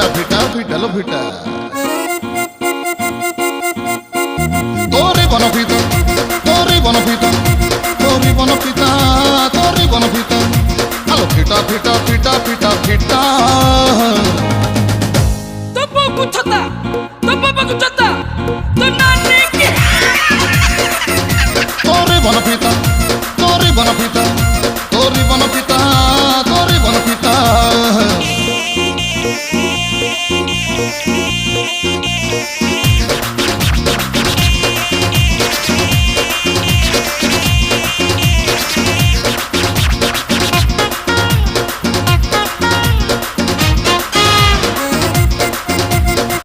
ভিটা ভিটালো ভিটা তোরে বনপিতা তোরে বনপিতা তোরে বনপিতা তোরে বনপিতা আলো ভিটা ভিটা ভিটা ভিটা ভিটা तो बाबू छता तो बाबा को छता तो नानी के তোরে বনপিতা